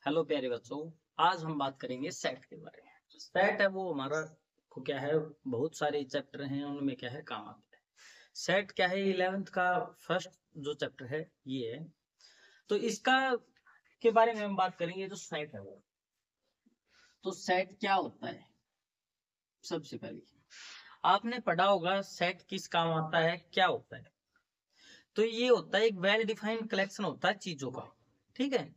Hello प्यारे बच्चों। आज हम बात करेंगे सेट के बारे में। सेट है वो हमारा को क्या है, बहुत सारे चैप्टर हैं उनमें क्या है काम आता है। सेट क्या है, 11th का फर्स्ट जो चैप्टर है ये है। तो इसका के बारे में हम बात करेंगे। जो सेट है वो, तो सेट क्या होता है। सबसे पहले आपने पढ़ा होगा सेट किस काम आता है, क्या होता है। तो ये होता है एक वेल डिफाइंड कलेक्शन होता है चीजों का। ठीक है,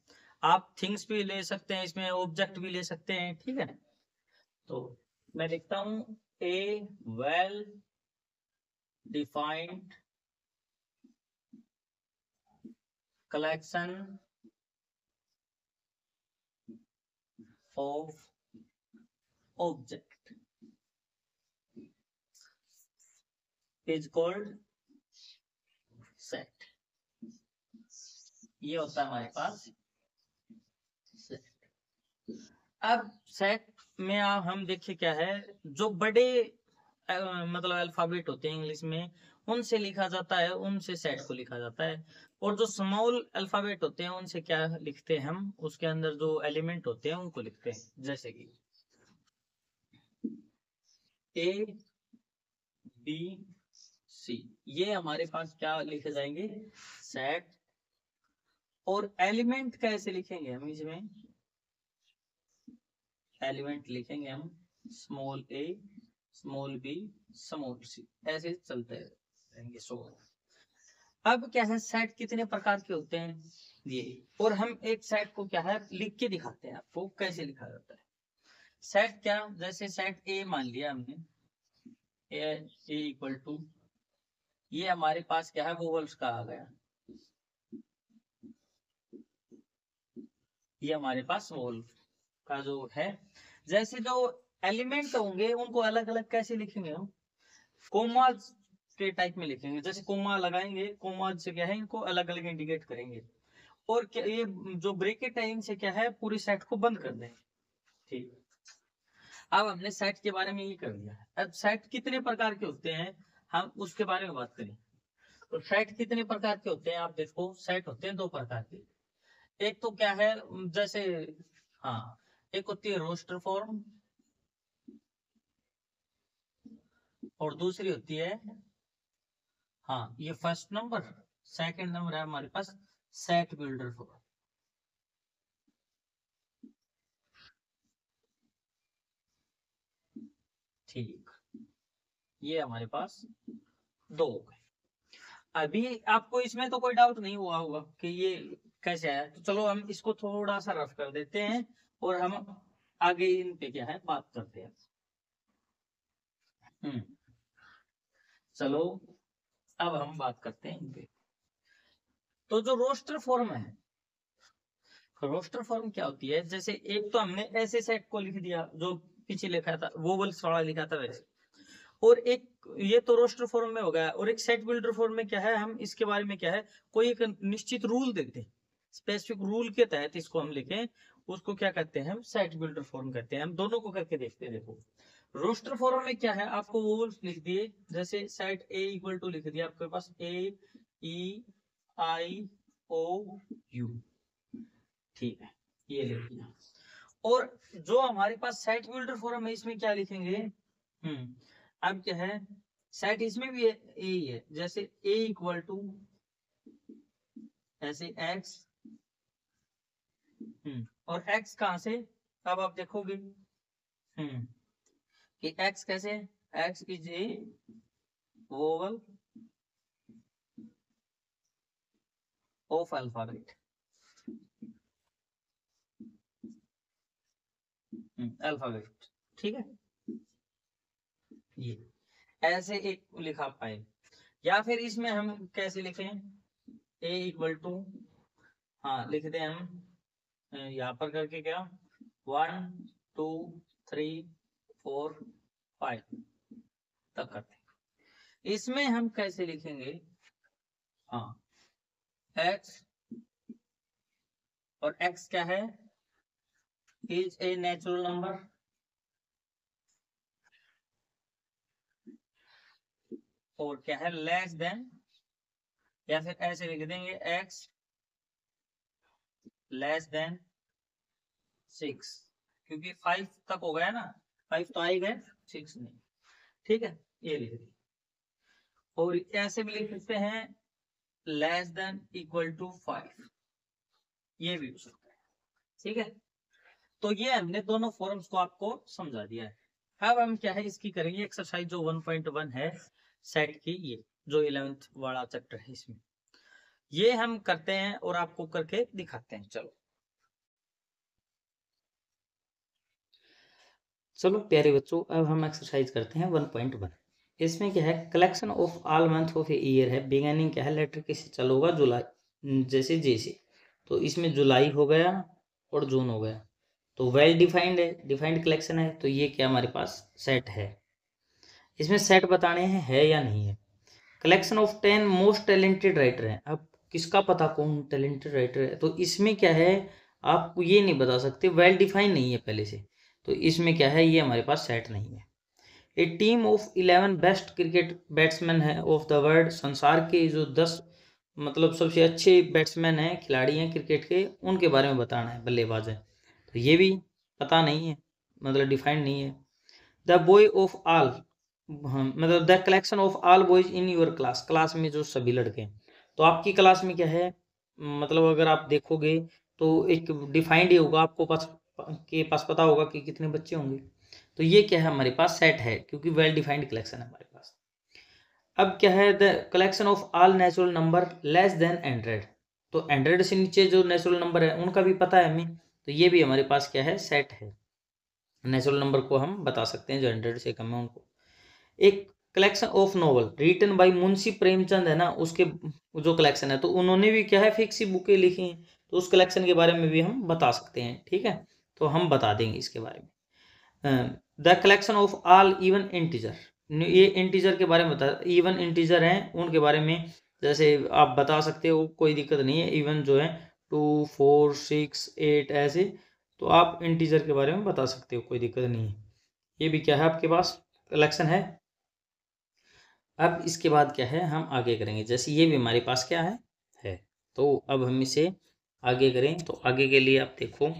आप थिंग्स भी ले सकते हैं, इसमें ऑब्जेक्ट भी ले सकते हैं। ठीक है, तो मैं लिखता हूं a well defined collection of object is called set. ये होता है हमारे पास सेट। अब सेट में हम देखिए क्या है, जो बड़े मतलब अल्फाबेट होते हैं इंग्लिश में, उनसे लिखा जाता है, उनसे सेट को लिखा जाता है। और जो स्मॉल अल्फाबेट होते हैं उनसे क्या लिखते हैं हम, उसके अंदर जो एलिमेंट होते हैं उनको लिखते हैं। जैसे कि ए बी सी, ये हमारे पास क्या लिखे जाएंगे, सेट। और एलिमेंट कैसे लिखेंगे हम इसमें, एलिमेंट लिखेंगे हम स्मॉल ए स्मॉल बी स्मॉल सी, ऐसे चलते रहेंगे। सो अब क्या है, सेट कितने प्रकार के होते हैं ये, और हम एक सेट को क्या है लिख के दिखाते हैं आपको कैसे लिखा जाता है। सेट क्या, जैसे सेट ए मान लिया हमने, ए इक्वल टू, ये हमारे पास क्या है वोवल्स का आ गया, ये हमारे पास वोवल का जो है। जैसे जो एलिमेंट होंगे उनको अलग अलग कैसे लिखेंगे हम, कोमा के टाइप में लिखेंगे। जैसे कोमा लगाएंगे, कोमा से क्या है इनको अलग अलग इंडिकेट करेंगे। और क्या ये जो ब्रैकेट है इनसे क्या है पूरी सेट को बंद कर देंगे। ठीक, अब हमने सेट के बारे में ये कर दिया है। अब सेट कितने प्रकार के होते हैं हम उसके बारे में बात करें। तो सेट कितने प्रकार के होते हैं, आप देखो सेट होते हैं दो प्रकार के। एक तो क्या है, जैसे हाँ, एक होती है रोस्टर फॉर्म और दूसरी होती है, हाँ ये फर्स्ट नंबर, सेकंड नंबर है हमारे पास सेट बिल्डर फॉर्म। ठीक, ये हमारे पास दो हो गए। अभी आपको इसमें तो कोई डाउट नहीं हुआ होगा कि ये कैसे आया। तो चलो हम इसको थोड़ा सा रफ कर देते हैं और हम आगे इन पे क्या है बात करते हैं। हम्म, चलो अब हम बात करते हैं इन पे। तो जो रोस्टर फॉर्म है, रोस्टर फॉर्म क्या होती है, जैसे एक तो हमने ऐसे सेट को लिख दिया जो पीछे लिखा था वो वोवल्स वाला लिखा था वैसे, और एक ये तो रोस्टर फॉर्म में हो गया। और एक सेट बिल्डर फॉर्म में क्या है, हम इसके बारे में क्या है कोई एक निश्चित रूल देते हैं, स्पेसिफिक रूल के तहत इसको हम लिखें, उसको क्या कहते हैं हम सेट बिल्डर फॉर्म कहते हैं। हम दोनों को करके देखते हैं। देखो रोस्टर फॉर्म में क्या है, आपको वो लिख दिए, जैसे सेट ए इक्वल टू लिख दिया आपके पास ए ई आई ओ यू। ठीक है, ये लिख दिया। और जो हमारे पास सेट बिल्डर फॉर्म है इसमें क्या लिखेंगे, अब क्या है, सेट इसमें भी ए है। जैसे ए इक्वल टू ऐसे एक्स, और एक्स कहां से, अब आप देखोगे कि एक्स कैसे, x is a vowel of alphabet, alphabet. ठीक है, ये ऐसे एक लिखा पाए। या फिर इसमें हम कैसे लिखें, ए इक्वल टू, हाँ लिख दें हम यहाँ पर करके क्या, 1 2 3 4 5 तक करते हैं। इसमें हम कैसे लिखेंगे, हाँ x, और x क्या है, इज ए नेचुरल नंबर, और क्या है लेस देन, या फिर ऐसे लिख देंगे x लेस देन 6, क्योंकि 5 तक हो गया ना, 5 तो आ ही गए, 6 नहीं। ठीक है, ये लिख दिया। और ऐसे भी लिख सकते हैं लेस देन इक्वल टू 5, ये भी हो सकता है। ठीक है, तो ये हमने दोनों फॉर्म्स को आपको समझा दिया है। अब हम क्या है इसकी करेंगे एक्सरसाइज जो 1.1 है सेट की, ये जो 11th वाला चैप्टर है इसमें ये हम करते हैं और आपको करके दिखाते हैं। चलो प्यारे बच्चों, अब हम एक्सरसाइज करते हैं 1.1। इसमें क्या है, collection of all month of a year है। बिगिनिंग क्या है, लेटर किससे चालू होगा, जुलाई, जैसे जैसे। तो इसमें जुलाई हो गया और जून हो गया, तो वेल डिफाइंड है, डिफाइंड कलेक्शन है, तो ये क्या हमारे पास सेट है। इसमें सेट बताने हैं है या नहीं है। Collection of 10 most talented writer हैं। अब किसका पता कौन टैलेंटेड राइटर है, तो इसमें क्या है आप ये नहीं बता सकते, वेल डिफाइंड नहीं है पहले से, तो इसमें क्या है ये हमारे पास सेट नहीं है। A team of 11 best cricket batsman है ऑफ द वर्ल्ड। संसार के जो 10 मतलब सबसे अच्छे बैट्समैन हैं, खिलाड़ी हैं क्रिकेट के, उनके बारे में बताना है, बल्लेबाज है, तो ये भी पता नहीं है, मतलब डिफाइंड नहीं है। द बॉय ऑफ ऑल, मतलब the collection of all boys in your class, class में जो सभी लड़के हैं, तो आपकी क्लास में क्या है, मतलब अगर आप देखोगे तो एक डिफाइंड ही होगा, आपको के पास पता होगा कि कितने बच्चे होंगे, तो ये क्या है हमारे पास सेट है, क्योंकि वेल डिफाइंड कलेक्शन है हमारे पास। अब क्या है, the collection of all natural number less then 100, तो 100 से नीचे जो नेचुरल नंबर है उनका भी पता है हमें, तो ये भी हमारे पास क्या है सेट है। नेचुरल नंबर को हम बता सकते हैं जो 100 से कम है उनको। एक collection of novel written by Munshi Premchand है ना, उसके जो कलेक्शन है, तो उन्होंने भी क्या है फिक्स ही बुकें लिखी हैं, तो उस कलेक्शन के बारे में भी हम बता सकते हैं। ठीक है, तो हम बता देंगे इसके बारे में। The collection of all even integer, ये इंटीजर के बारे में बता, इवन इंटीजर हैं उनके बारे में जैसे आप बता सकते हो, कोई दिक्कत नहीं है। इवन जो है 2, 4, 6, 8 ऐसे, तो आप इंटीजर के बारे में बता सकते हो, कोई दिक्कत नहीं है। ये भी क्या है आपके पास कलेक्शन है। अब इसके बाद क्या है हम आगे करेंगे, जैसे ये भी हमारे पास क्या है। तो अब हम इसे आगे करें, तो आगे के लिए आप देखो,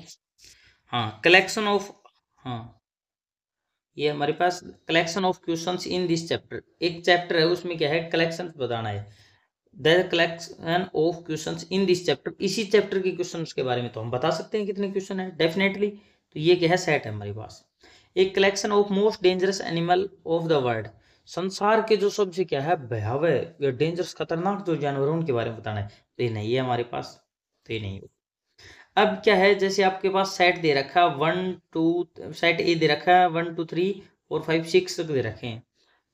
हाँ कलेक्शन ऑफ, हाँ ये हमारे पास collection of questions in this chapter, एक चैप्टर है उसमें क्या है कलेक्शन बताना है। The collection of questions in this chapter, इसी चैप्टर के क्वेश्चंस के बारे में तो हम बता सकते हैं कितने क्वेश्चन है डेफिनेटली, तो ये क्या है सेट है हमारे पास। एक collection of most dangerous animal of the world, संसार के जो सबसे क्या है भयावह या डेंजरस खतरनाक जो जानवर है उनके बारे में बताना है, तो ये नहीं है हमारे पास, तो ये नहीं होगा। अब क्या है, जैसे आपके पास सेट दे रखा है 1 2, सेट ए दे रखा है 1 2 3 4 5 6 तक दे रखे हैं,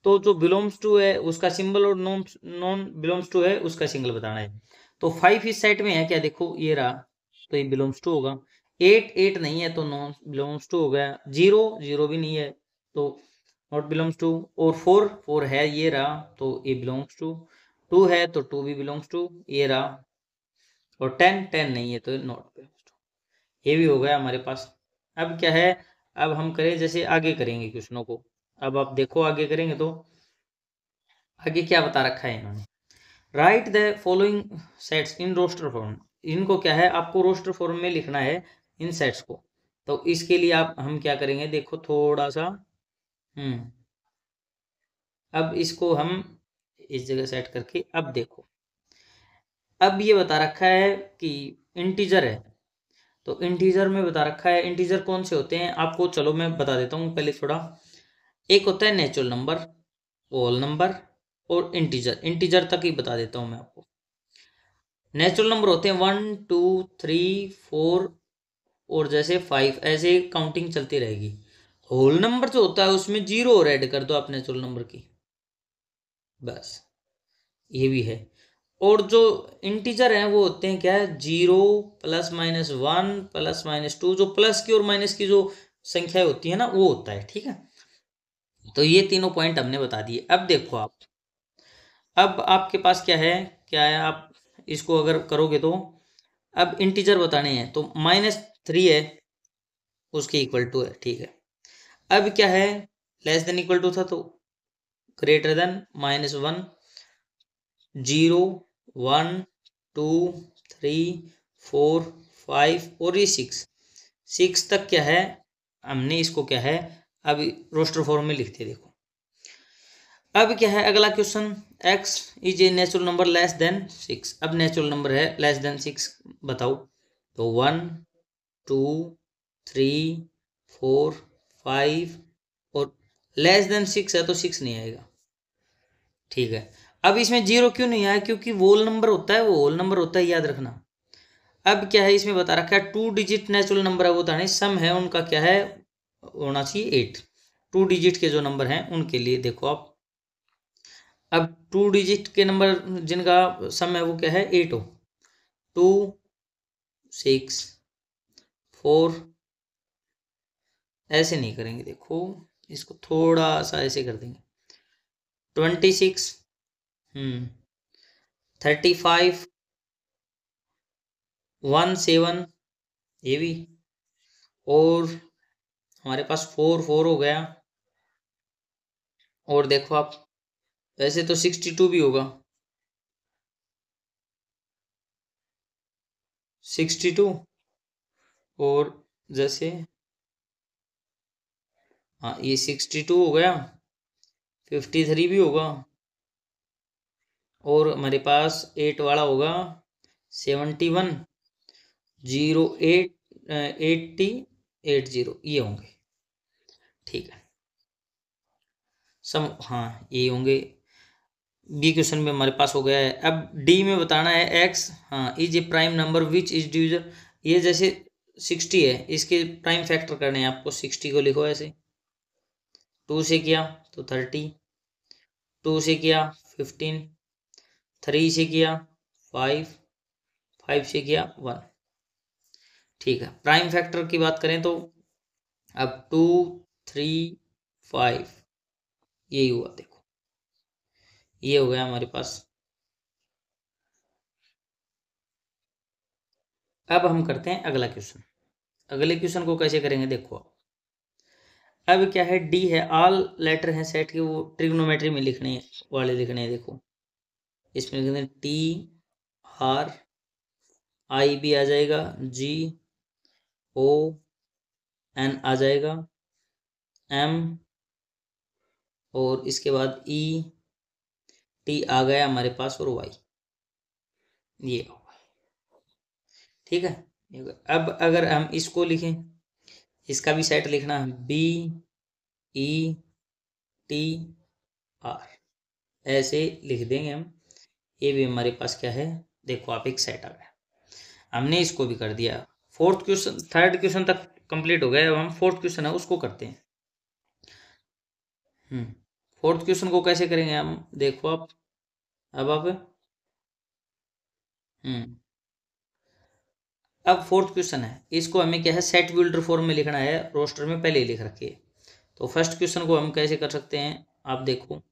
तो जो बिलोंग्स टू है उसका सिंबल और नॉन नॉन बिलोंग्स टू है उसका सिंगल बताना है। तो 5 इस सेट में है क्या, देखो ये रहा, तो ये बिलोंग्स टू होगा। 8 8 नहीं है तो नॉन बिलोंग्स टू हो गया। 0 0 भी नहीं है तो नॉट बिलोंग्स टू। और 4 4 है, ये रहा, तो ये बिलोंग्स टू। 2 है तो 2 भी बिलोंग्स टू, ये रहा। और 10 10 नहीं है तो नॉट बिलोंग्स टू, ये भी हो गया हमारे पास। अब क्या है, अब हम करें जैसे आगे करेंगे क्वेश्चनों को, अब आप देखो आगे करेंगे तो आगे क्या बता रखा है इन्होंने, write the following sets in roster form, इनको क्या है आपको रोस्टर फॉर्म में लिखना है इन सेट्स को। तो इसके लिए आप हम क्या करेंगे, देखो थोड़ा सा, अब इसको हम इस जगह सेट करके, अब देखो अब ये बता रखा है कि इंटीजर है, तो इंटीजर में बता रखा है इंटीजर कौन से होते हैं आपको, चलो मैं बता देता हूँ पहले थोड़ा। एक होता है नेचुरल नंबर, होल नंबर और इंटीजर, इंटीजर तक ही बता देता हूँ मैं आपको। नेचुरल नंबर होते हैं 1 2 3 4 और जैसे 5, ऐसे काउंटिंग चलती रहेगी। होल नंबर जो होता है उसमें 0 और ऐड कर दो आप नेचुरल नंबर की, बस ये भी है। और जो इंटीजर हैं वो होते हैं क्या है, 0 +-1 +-2, जो प्लस की और माइनस की जो संख्या होती है ना वो होता है। ठीक है, तो ये तीनों पॉइंट हमने बता दिए। अब देखो आप, अब आपके पास क्या है आप इसको अगर करोगे तो, अब इंटीजर बताने हैं तो -3 है उसके इक्वल टू है। ठीक है, अब क्या है, लेस देन इक्वल टू था तो ग्रेटर देन -1, 0 1 2 3 4 5 और ये 6, 6 तक क्या है, हमने इसको क्या है अब रोस्टर फॉर्म में लिखते हैं। देखो अब क्या है अगला question, x is a natural number less then 6। अब नेचुरल नंबर है लेस देन 6, बताओ। तो 1 2 3 4 5 और लेस देन 6 है तो 6 नहीं आएगा। ठीक है, अब इसमें 0 क्यों नहीं आया, क्योंकि वोल नंबर होता है, वो होल नंबर होता है, याद रखना। अब क्या है इसमें बता रखा है 2 डिजिट नेचुरल नंबर है वो था नहीं, सम है उनका क्या है होना चाहिए 8। 2 डिजिट के जो नंबर हैं उनके लिए देखो आप, अब 2 डिजिट के नंबर जिनका सम है वो क्या है 8 हो। 2 6 4 ऐसे नहीं करेंगे, देखो इसको थोड़ा सा ऐसे कर देंगे। 26 35 17 ये भी, और हमारे पास 4 4 हो गया। और देखो आप वैसे तो 62 भी होगा, 62 और जैसे हाँ ये 62 हो गया, 53 भी होगा, और हमारे पास 8 वाला होगा 71 08 80 80 ये होंगे। ठीक है सब, हाँ ये होंगे। बी क्वेश्चन में हमारे पास हो गया है। अब डी में बताना है एक्स हाँ is a prime number which is division, ये जैसे 60 है इसके प्राइम फैक्टर करने हैं आपको। 60 को लिखो ऐसे, 2 से किया तो 30, 2 से किया 15, 3 से किया 5, 5 से किया 1। ठीक है, प्राइम फैक्टर की बात करें तो अब 2 3 5 यही हुआ, देखो ये हो गया हमारे पास। अब हम करते हैं अगला क्वेश्चन। अगले क्वेश्चन को कैसे करेंगे देखो आप। अब क्या है डी है, ऑल लेटर हैं सेट के, वो ट्रिग्नोमेट्री में लिखने वाले लिखने हैं। देखो इसमें लिखते हैं टी आर, आई भी आ जाएगा, जी ओ एन आ जाएगा, एम और इसके बाद ई टी आ गया हमारे पास, और वाई ये होगा। ठीक है, अब अगर हम इसको लिखें, इसका भी सेट लिखना है, बी ई टी आर ऐसे लिख देंगे हम। ये भी हमारे पास क्या है देखो आप एक सेट आ गया, हमने इसको भी कर दिया। फोर्थ क्वेश्चन, थर्ड क्वेश्चन तक कंप्लीट हो गया। अब हम फोर्थ क्वेश्चन है उसको करते हैं। फोर्थ क्वेश्चन को कैसे करेंगे हम देखो आप। अब आप अब फोर्थ क्वेश्चन है, इसको हमें क्या है सेट बिल्डर फॉर्म में लिखना है, रोस्टर में पहले ही लिख रखिए। तो फर्स्ट क्वेश्चन को हम कैसे कर सकते हैं, आप देखो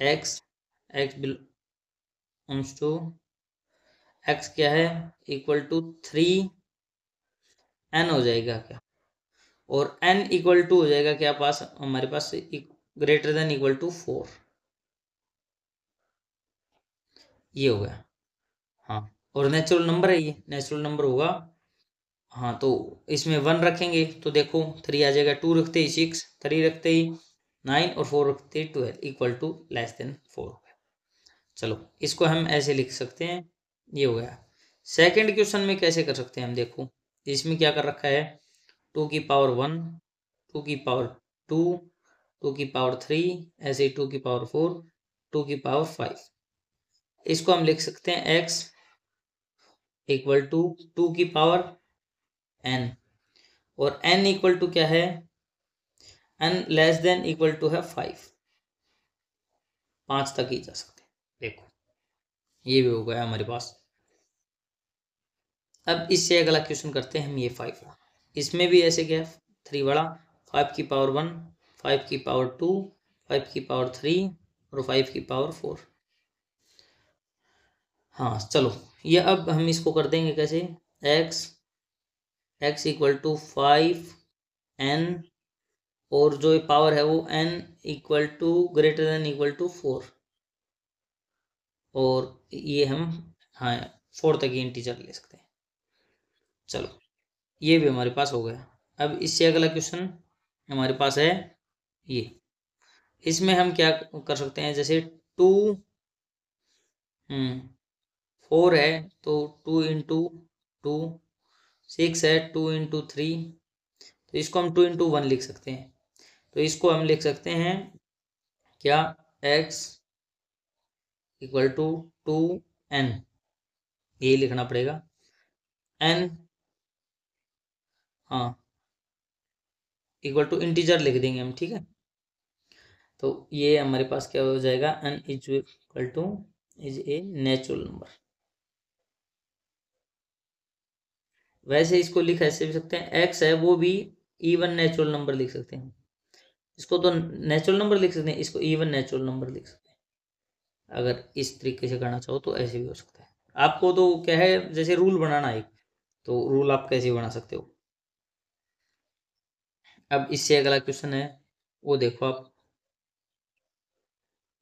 x x belongs to x क्या है इक्वल टू 3 एन हो जाएगा क्या, और एन इक्वल टू हो जाएगा क्या पास हमारे पास ग्रेटर देन इक्वल टू 4, ये हो गया। हाँ और नेचुरल नंबर है, ये नेचुरल नंबर होगा। हाँ तो इसमें 1 रखेंगे तो देखो 3 आ जाएगा, 2 रखते ही 6, 3 रखते ही 9 और 4 रखते ही 12 इक्वल टू लेस देन 4 हो गया। चलो इसको हम ऐसे लिख सकते हैं, ये हो गया। सेकंड क्वेश्चन में कैसे कर सकते हैं हम देखो, इसमें क्या कर रखा है 2 की पावर 1, 2 की पावर 2, 2 की पावर 3, ऐसे 2 की पावर 4, 2 की पावर 5। इसको हम लिख सकते हैं x इक्वल टू 2 की पावर n, और n इक्वल टू क्या है, n less than equal to है 5, 5 तक ही जा सकते हैं। देखो ये भी हो गया हमारे पास। अब इससे अगला क्वेश्चन करते हैं हम, ये 5 इसमें भी ऐसे क्या 3 बड़ा, 5 की पावर 1, 5 की पावर 2, 5 की पावर 3 और 5 की पावर 4। हाँ चलो ये अब हम इसको कर देंगे कैसे, x इक्वल टू 5n, और जो पावर है वो n equal to greater than equal to 4, और ये हम हाँ 4 तक ही इंटीजर ले सकते हैं। चलो ये भी हमारे पास हो गया। अब इससे अगला क्वेश्चन हमारे पास है ये। इसमें हम क्या कर सकते हैं, जैसे 4 है तो 2 × 2, 6 है 2 × 3, तो इसको हम 2 × 1 लिख सकते हैं। तो इसको हम लिख सकते हैं क्या, x = 2n, यही लिखना पड़ेगा। n, हाँ, = इंटीजर लिख देंगे हम, ठीक है। तो ये हमारे पास क्या हो जाएगा, n is a natural number. वैसे इसको लिख ऐसे भी सकते हैं, x है वो भी इवन नेचुरल नंबर लिख सकते हैं। इसको तो नेचुरल नंबर लिख सकते हैं, इसको इवन नेचुरल नंबर लिख सकते हैं। अगर इस तरीके से करना चाहो तो ऐसे भी हो सकता है। आपको तो क्या है, जैसे रूल बनाना है तो रूल आप कैसे बना सकते हो। अब इससे अगला क्वेश्चन है वो देखो आप।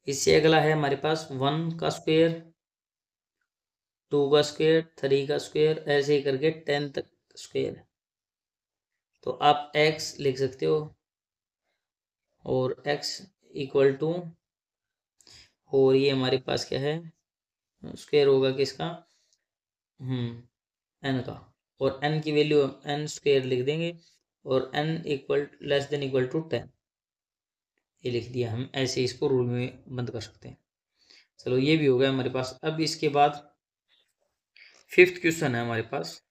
इससे अगला है हमारे पास 1 का स्क्वायर, 2 का स्क्वायर, 3 का स्क्वायर, ऐसे ही करके 10 तक स्क्वायर है। तो आप x लिख सकते हो और x = और ये हमारे पास क्या है, स्क्वायर होगा किसका, n का, और n की वैल्यू n² लिख देंगे और n < 10, ये लिख दिया हम। ऐसे इसको रूल में बंद कर सकते हैं। चलो ये भी हो गया हमारे पास। अब इसके बाद 5th क्वेश्चन है हमारे पास।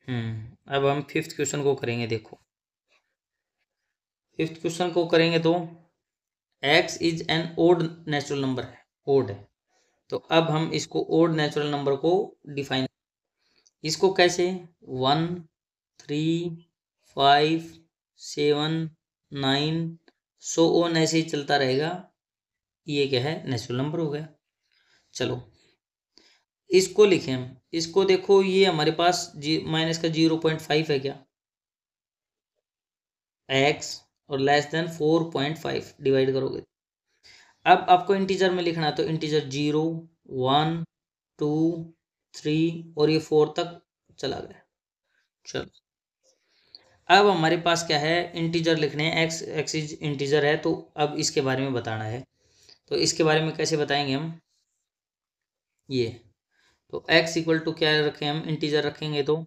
अब हम 5th क्वेश्चन को करेंगे। देखो 5th क्वेश्चन को करेंगे तो x is an odd natural number है, ओड है। तो अब हम इसको ओड नेचुरल नंबर को डिफाइन, इसको कैसे, 1, 3, 5, 7, 9 सो ऑन ऐसे ही चलता रहेगा। ये क्या है, नेचुरल नंबर हो गया। चलो इसको लिखें हम। इसको देखो, ये हमारे पास माइनस का 0.5 है क्या, x और < 4.5 डिवाइड करोगे। अब आपको इंटीजर में लिखना है तो इंटीजर 0, 1, 2, 3 और ये 4 तक चला गया। चलो अब हमारे पास क्या है, इंटीजर लिखने हैं, x इज इंटीजर है, तो अब इसके बारे में बताना है। तो इसके बारे में कैसे बताएंगे हम, ये तो x = क्या रखें हम, इंटीजर रखेंगे। तो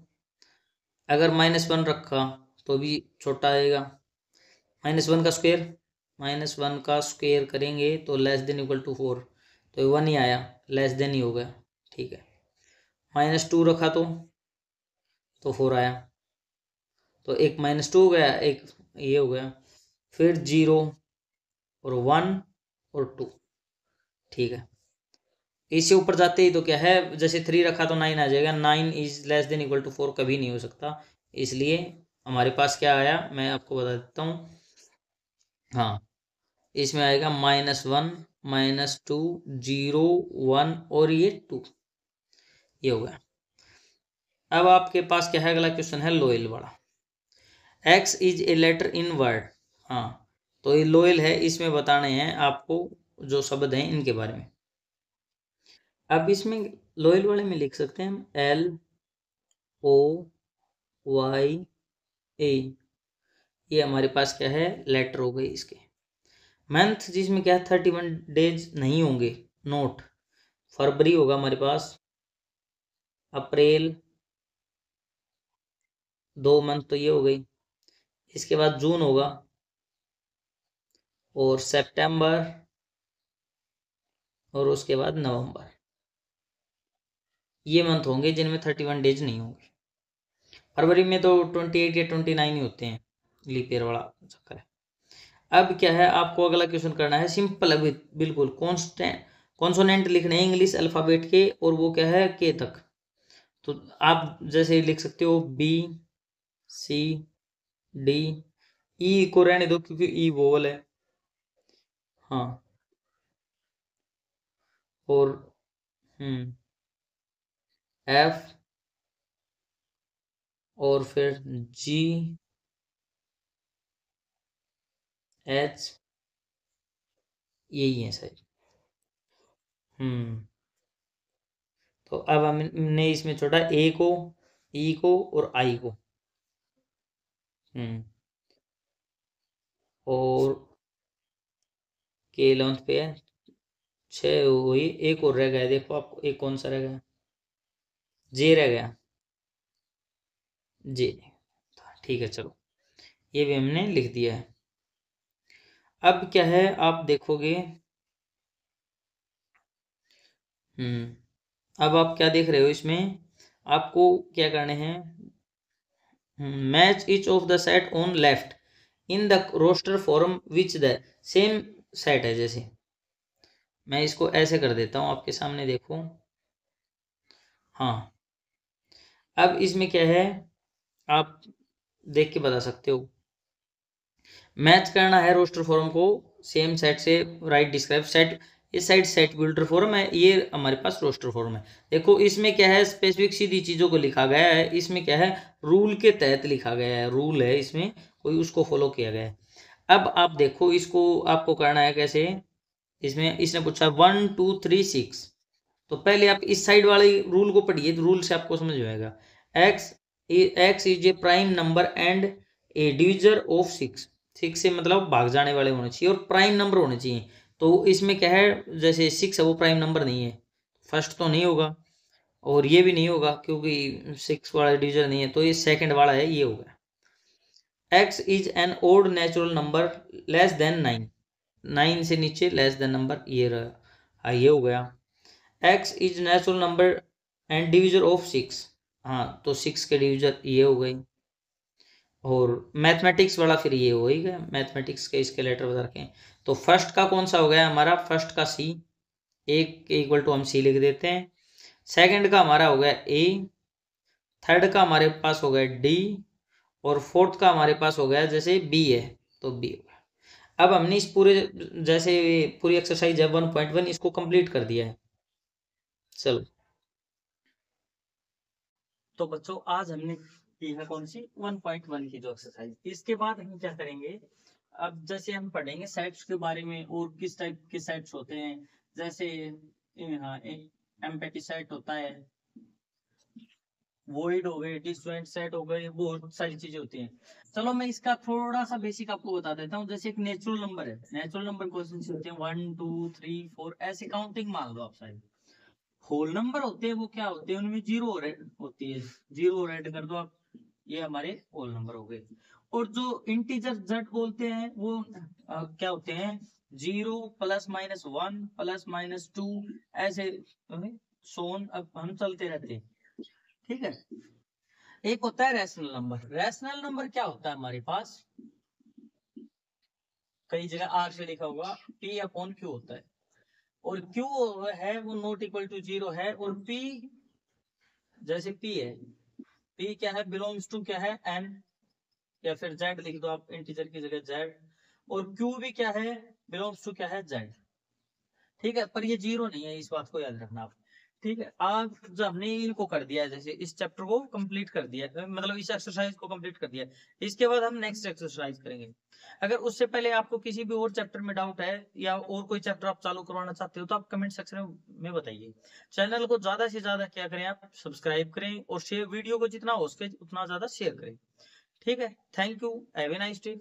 अगर -1 रखा तो भी छोटा आएगा, -1 का स्क्वायर, -1 का स्क्वायर करेंगे तो < 4, तो 1 ही आया, लेस देन ही हो गया, ठीक है। -2 रखा तो 4 आया, तो एक -2 हो गया, एक ये हो गया। फिर 0 और 1 और 2, ठीक है। इससे ऊपर जाते ही तो क्या है, जैसे 3 रखा तो 9 आ जाएगा, 9 इज < 4 कभी नहीं हो सकता। इसलिए हमारे पास क्या आया, मैं आपको बता देता हूँ। हाँ, इसमें आएगा -1, -2, 0, 1 और ये 2, ये हो गया। अब आपके पास क्या है, अगला क्वेश्चन है लोयल वाला। x is a letter in word, हाँ, तो ये लोयल है, इसमें बताने हैं आपको जो शब्द हैं इनके बारे में। अब इसमें लोयल वाले में लिख सकते हैं हम LOYA, ये हमारे पास क्या है, लेटर हो गई इसके। मंथ जिसमें क्या है 31 डेज नहीं होंगे, नोट, फरवरी होगा हमारे पास, अप्रैल, 2 मंथ तो ये हो गई। इसके बाद जून होगा और सितंबर और उसके बाद नवंबर, ये मंथ होंगे जिनमें 31 डेज नहीं होंगे। फरवरी में तो 28 या 29 ही होते हैं, लीप ईयर वाला चक्कर है। अब क्या है, आपको अगला क्वेश्चन करना है सिंपल, अभी बिल्कुल कॉन्सोनेंट लिखने हैं इंग्लिश अल्फाबेट के, और वो क्या है के तक। तो आप जैसे लिख सकते हो BCD, ई को रहने दो क्योंकि ई वोवल है, हाँ, और F और फिर GH, यही है सर। तो अब हमने इसमें छोड़ा ए को, ई को और आई को। और के 11th पे है, 6 हुई, एक और रह गया, देखो आपको एक कौन सा रह गया, जे रह गया, जे। ठीक है, चलो ये भी हमने लिख दिया है। अब क्या है आप देखोगे, अब आप क्या देख रहे हो इसमें, आपको क्या करने हैं, match each of the set on left in the roster form which the same set है। जैसे मैं इसको ऐसे कर देता हूं आपके सामने, देखो। हाँ, अब इसमें क्या है आप देख के बता सकते हो, मैच करना है रोस्टर फॉर्म को सेम सेट से, राइट डिस्क्राइब सेट, इस साइड सेट बिल्डर फॉर्म है, ये हमारे पास रोस्टर फॉर्म है। देखो इसमें क्या है, स्पेसिफिक सीधी चीजों को लिखा गया है, इसमें क्या है रूल के तहत लिखा गया है, रूल है इसमें कोई, उसको फॉलो किया गया है। अब आप देखो इसको आपको करना है कैसे, इसमें इसने पूछा 1 2 3 6, तो पहले आप इस साइड वाले रूल को पढ़िए, रूल से आपको समझ में आएगा। X x is a prime number and A divisor of 6, 6 से मतलब भाग जाने वाले होने चाहिए और प्राइम नंबर होने चाहिए। तो इसमें क्या है, जैसे 6 है वो प्राइम नंबर नहीं है, फर्स्ट तो नहीं होगा और ये भी नहीं होगा क्योंकि 6 वाला डिविजर नहीं है, तो ये सेकंड वाला है, ये होगा। X is an odd natural number less than 9, 9 से नीचे लेस देन नंबर, ये रहा, ये हो गया। X is natural number and divisor of 6, हाँ तो 6 के डिविजर ये हो गई। और मैथमेटिक्स वाला फिर ये हो ही गया, मैथमेटिक्स के इसके लेटर बता रखे हैं। तो फर्स्ट का कौन सा हो गया हमारा, फर्स्ट का सी, एक के इक्वल टू हम सी लिख देते हैं। सेकंड का हमारा हो गया ए, थर्ड का हमारे पास हो गया डी, और फोर्थ का हमारे पास हो गया जैसे बी है तो बी हो गया। अब हमने इस पूरे, जैसे पूरी एक्सरसाइज है 1.1 इसको कंप्लीट कर दिया है। चलो तो बच्चों आज हमने की है कौन सी 1.1 की जो एक्सरसाइज, इसके बाद हम क्या करेंगे, अब जैसे हम पढ़ेंगे सेट्स के बारे में और किस टाइप के सेट्स होते हैं, जैसे एम्पैथी सेट होता है, वॉइड हो गए, डिसजॉइंट सेट हो गए, बहुत सारी चीजें होती हैं। चलो मैं इसका थोड़ा सा बेसिक आपको बता देता हूँ। जैसे एक नेचुरल नंबर है, नेचुरल नंबर क्वेश्चन होते हैं 1 2 3 4 ऐसे काउंटिंग मान लो आप साइड। होल नंबर होते हैं वो क्या होते हैं, उनमें जीरो होती है, जीरो ऐड कर दो आप, ये हमारे होल नंबर हो गए। और जो इंटीजर जेड बोलते हैं वो क्या होते हैं, 0 प्लस माइनस 1 प्लस माइनस 2 ऐसे सोन, अब हम चलते रहते हैं। ठीक है, एक होता है रैशनल नंबर। रैशनल नंबर क्या होता है हमारे पास, कई जगह आर से लिखा हुआ पी अपॉन क्यू होता है, और क्यू है वो नॉट इक्वल टू 0 है, और पी जैसे पी है, पी क्या है, बिलोंग्स टू क्या है एन, या फिर जेड लिख दो आप इंटीजर की जगह जेड, और क्यू भी क्या है, बिलोंग्स टू क्या है जेड। ठीक है, पर ये 0 नहीं है, इस बात को याद रखना आप। ठीक है, आज जब हमने इनको कर दिया है, जैसे इस चैप्टर को कंप्लीट कर दिया है, मतलब इस एक्सरसाइज को कंप्लीट कर दिया है, इसके बाद हम नेक्स्ट एक्सरसाइज करेंगे। अगर उससे पहले आपको किसी भी और चैप्टर में डाउट है या और कोई चैप्टर आप चालू करवाना चाहते हो तो आप कमेंट सेक्शन में बताइए। चैनल को ज्यादा से ज्यादा क्या करें, आप सब्सक्राइब करें और शेयर, वीडियो को जितना हो सके उतना ज्यादा शेयर करें। ठीक है, thank you, have a nice day.